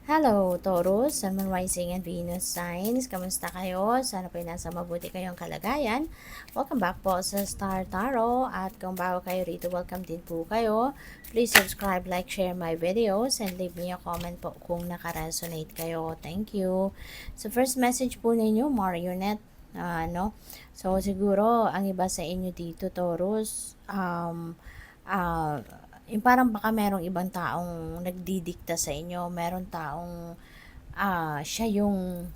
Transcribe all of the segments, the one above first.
Hello, Taurus, Sun, Moon, Rising, and Venus signs. Kamusta kayo? Sana po nasa mabuti kayong kalagayan. Welcome back po sa Star Tarot. At kung bago kayo rito, welcome din po kayo. Please subscribe, like, share my videos, and leave me a comment po kung naka-resonate kayo. Thank you. So, first message po ninyo, Marionette. No? So, siguro, ang iba sa inyo dito, Taurus, uh, yung parang baka merong ibang taong nagdidikta sa inyo, merong taong siya yung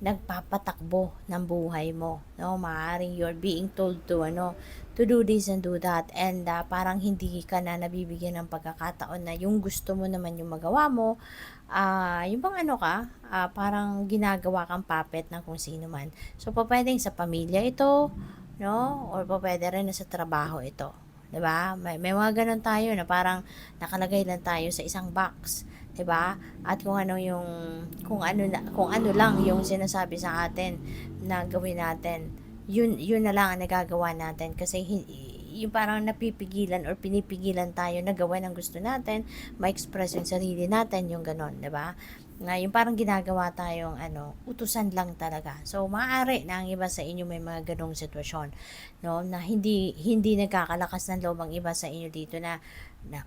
nagpapatakbo ng buhay mo, no? Maaaring you're being told to do this and do that, and parang hindi ka na nabibigyan ng pagkakataon na yung gusto mo naman yung magawa mo. Yung bang parang ginagawa kang puppet ng kung sino man. So pwedeng sa pamilya ito, no? Or pwede rin na sa trabaho ito. 'Di ba? May mga ganun tayo na parang nakalagay lang tayo sa isang box, 'di ba? At kung ano lang yung sinasabi sa atin na gawin natin, yun na lang ang nagagawa natin kasi yung parang napipigilan or pinipigilan tayo na gawin ang gusto natin, ma-express yung sarili natin, yung ganon, 'di ba? Na yung parang ginagawa tayong utusan lang talaga. So maaari na ang iba sa inyo may mga ganong sitwasyon, no, na hindi nagkakalakas ng loob ang iba sa inyo dito na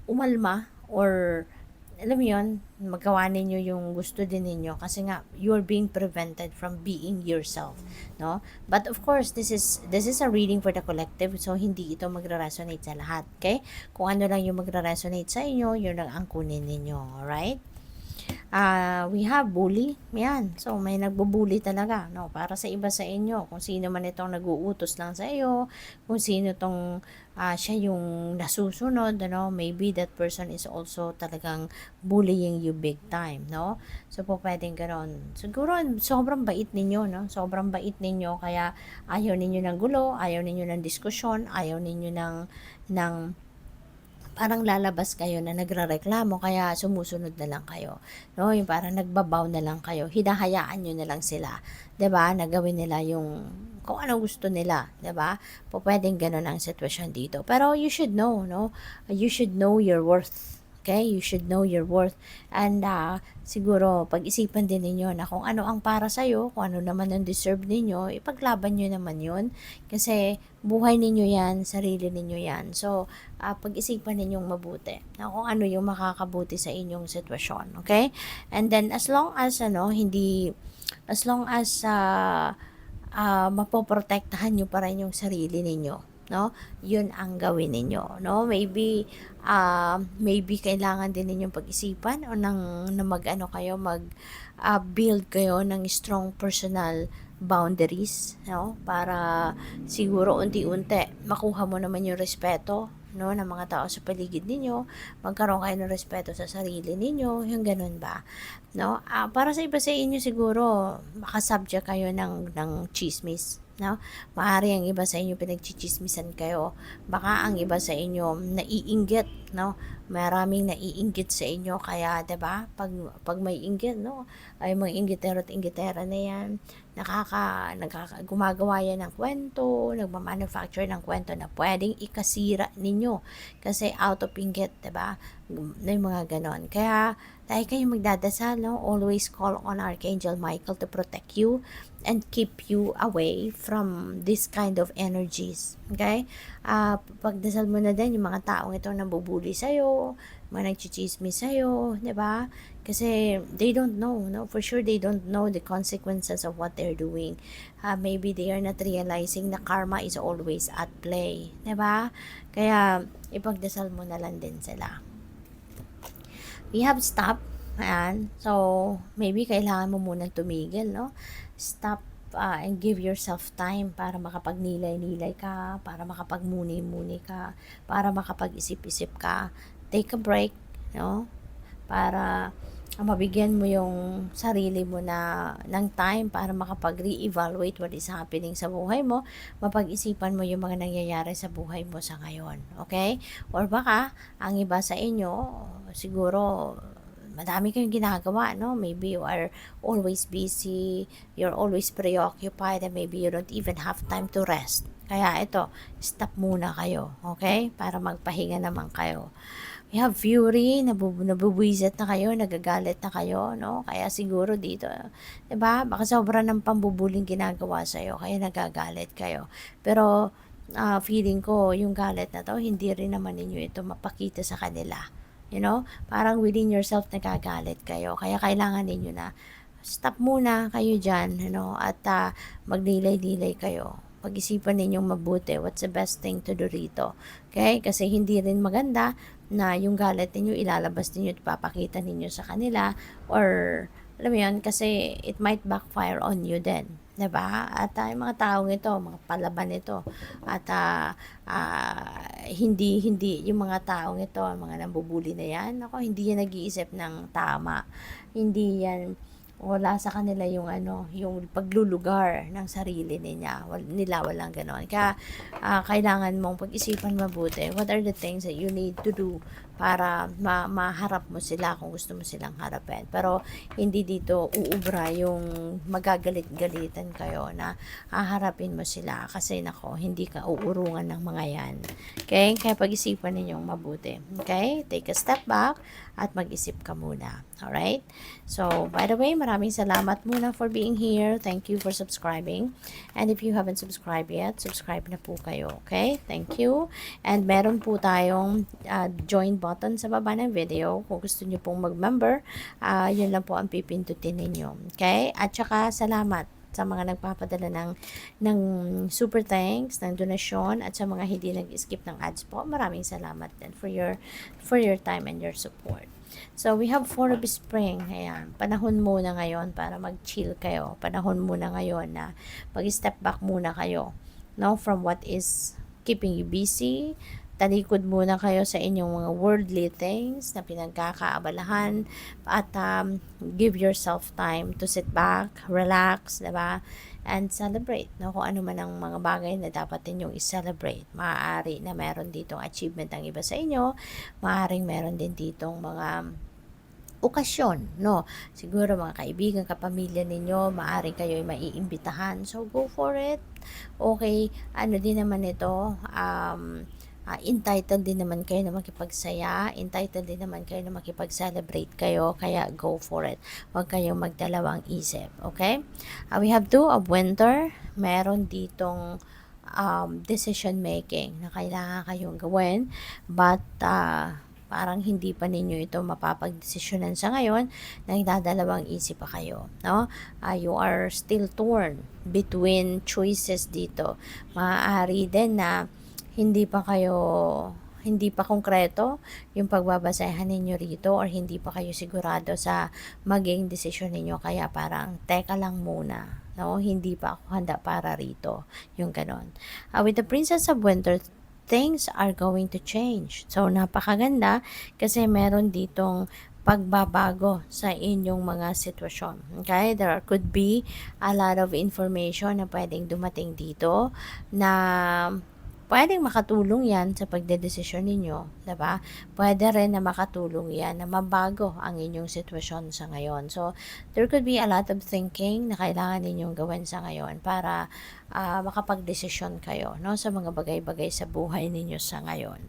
umalma or alam mo yun, magawa ninyo yung gusto din ninyo kasi nga you're being prevented from being yourself, no? But of course, this is a reading for the collective, so hindi ito magre-resonate sa lahat, okay? Kung ano lang yung magre-resonate sa inyo, yun lang ang kunin ninyo, alright? We have bully. Yan. So, may nagbubully talaga. No? Para sa iba sa inyo, kung sino man itong nag-uutos lang sa iyo, kung sino itong siya yung nasusunod, maybe that person is also talagang bullying you big time, no? So, po pwedeng gano'n. Siguro, sobrang bait ninyo, no? Sobrang bait ninyo, kaya ayaw ninyo ng gulo, ayaw ninyo ng diskusyon, ayaw ninyo ng parang lalabas kayo na nagrereklamo kaya sumusunod na lang kayo, no? Yung parang nagbabaw na lang kayo, hinahayaan nyo na lang sila, 'di ba? Nagawin nila yung kung ano gusto nila, 'di ba? Pwedeng ganun ang sitwasyon dito. Pero you should know, no? You should know your worth. Okay? You should know your worth. And siguro pag-isipan din ninyo na kung ano ang para sa iyo, kung ano naman ang deserve ninyo, ipaglaban niyo naman 'yun kasi buhay ninyo 'yan, sarili ninyo 'yan. So, pag-isipan ninyong mabuti na kung ano yung makakabuti sa inyong sitwasyon, okay? And then as long as mapoprotektahan nyo pa rin yung sarili ninyo, no? Yun ang gawin ninyo, no? Maybe kailangan din ninyong pag-isipan o na build kayo ng strong personal boundaries, no? Para siguro unti-unti makuha mo naman yung respeto, no, ng mga tao sa paligid ninyo, magkaroon kayo ng respeto sa sarili ninyo, yung ganun ba, no? Para sa iba sa inyo siguro makasubject kayo ng chismis, no? Maaari ang iba sa inyo pinagchichismisan kayo, baka ang iba sa inyo naiinggit, no? Maraming naiinggit sa inyo kaya 'di ba? Pag may inggit, no? Ay mga inggitero at inggitera na 'yan, gumagawa yan ng kwento, nagmamanufacture ng kwento na pwedeng ikasira ninyo kasi out of inggit, 'di ba? Na yung mga ganon. Kaya dahil kayo magdadasal, no? Always call on Archangel Michael to protect you and keep you away from this kind of energies. Okay? Pagdasal mo na din yung mga taong itong nabubuli sa'yo, mga nagchichismis sa'yo, di ba? Kasi they don't know, no? For sure, they don't know the consequences of what they're doing. Maybe they are not realizing na karma is always at play, di ba? Kaya, ipagdasal mo na lang din sila. We have stop. Ayan. So, maybe kailangan mo munang tumigil, no? Stop and give yourself time para makapagnilay-nilay ka, para makapagmuni-muni ka, para makapag-isip-isip ka. Take a break, no? Para mabigyan mo yung sarili mo ng time para makapag-re-evaluate what is happening sa buhay mo, mapag-isipan mo yung mga nangyayari sa buhay mo sa ngayon, okay? Or baka, ang iba sa inyo, siguro, madami kayong ginagawa, no? Maybe you are always busy, you're always preoccupied, and maybe you don't even have time to rest. Kaya ito, stop muna kayo, okay? Para magpahinga naman kayo. You have fury, nabubwisit na kayo, nagagalit na kayo, no? Kaya siguro dito, 'di ba? Baka sobra ng pambubuling ginagawa sa iyo, kaya nagagalit kayo. Pero feeling ko yung galit na 'to, hindi rin naman ninyo ito mapakita sa kanila. You know? Parang within yourself nagagalit kayo. Kaya kailangan ninyo na stop muna kayo diyan, ano, at magnilay-nilay kayo. Pag-isipan ninyong mabuti what's the best thing to do rito. Okay? Kasi hindi rin maganda na yung galit ninyo ilalabas ninyo at papakita ninyo sa kanila, or alam mo yun, kasi it might backfire on you then, 'di ba? At yung mga taong ito, mga palaban ito, at hindi yung mga taong ito, mga nambubuli na yan, ako, hindi yan nag-iisip ng tama. Hindi yan, wala sa kanila yung ano, yung paglulugar ng sarili nila, walang ganoon. Kaya kailangan mong pag-isipan mabuti what are the things that you need to do para maharap mo sila kung gusto mo silang harapin. Pero hindi dito uubra yung magagalit-galitan kayo na haharapin mo sila, kasi nako, hindi ka uurungan ng mga yan. Okay? Kaya pag-isipan ninyong mabuti. Okay? Take a step back at mag-isip ka muna. Alright? So, by the way, maraming salamat muna for being here. Thank you for subscribing. And if you haven't subscribed yet, subscribe na po kayo. Okay? Thank you. And meron po tayong join button sa baba ng video. Kung gusto nyo pong mag-member, yun lang po ang pipindutin ninyo. Okay? At saka, salamat sa mga nagpapadala ng super thanks, ng donasyon, at sa mga hindi nag-skip ng ads po. Maraming salamat din for your time and your support. So, we have 4 of spring. Ayan. Panahon muna ngayon para mag-chill kayo. Panahon muna ngayon na mag-step back muna kayo, no? From what is keeping you busy. Talikod muna kayo sa inyong mga worldly things na pinagkakaabalahan, at give yourself time to sit back, relax, diba? And celebrate, no? Kung ano man ang mga bagay na dapat ninyong i-celebrate. Maaari na meron ditong achievement ang iba sa inyo, maaaring meron din ditong mga okasyon, no? Siguro mga kaibigan, kapamilya ninyo, maaari kayo ay maiimbitahan. So, go for it. Okay, ano din naman ito, entitled din naman kayo na makipagsaya, entitled din naman kayo na makipag-celebrate kayo, kaya go for it. Huwag kayong magdalawang isip, okay? We have 2 of winter. Meron ditong decision making na kailangan kayong gawin, but parang hindi pa ninyo ito mapapagdesisyonan sa ngayon, nagdadalawang isip pa kayo, no? You are still torn between choices dito. Maaari din na hindi pa konkreto yung pagbabasehan ninyo rito, or hindi pa kayo sigurado sa maging desisyon ninyo, kaya parang teka lang muna, no? Hindi pa ako handa para rito, yung ganon. With the Princess of Winter, things are going to change. So, napakaganda kasi meron ditong pagbabago sa inyong mga sitwasyon. Okay? There could be a lot of information na pwedeng dumating dito na pwedeng makatulong yan sa pagdedesisyon ninyo, diba? Pwede rin na makatulong yan na mabago ang inyong sitwasyon sa ngayon. So, there could be a lot of thinking na kailangan ninyong gawin sa ngayon para makapagdesisyon kayo, no, sa mga bagay-bagay sa buhay ninyo sa ngayon.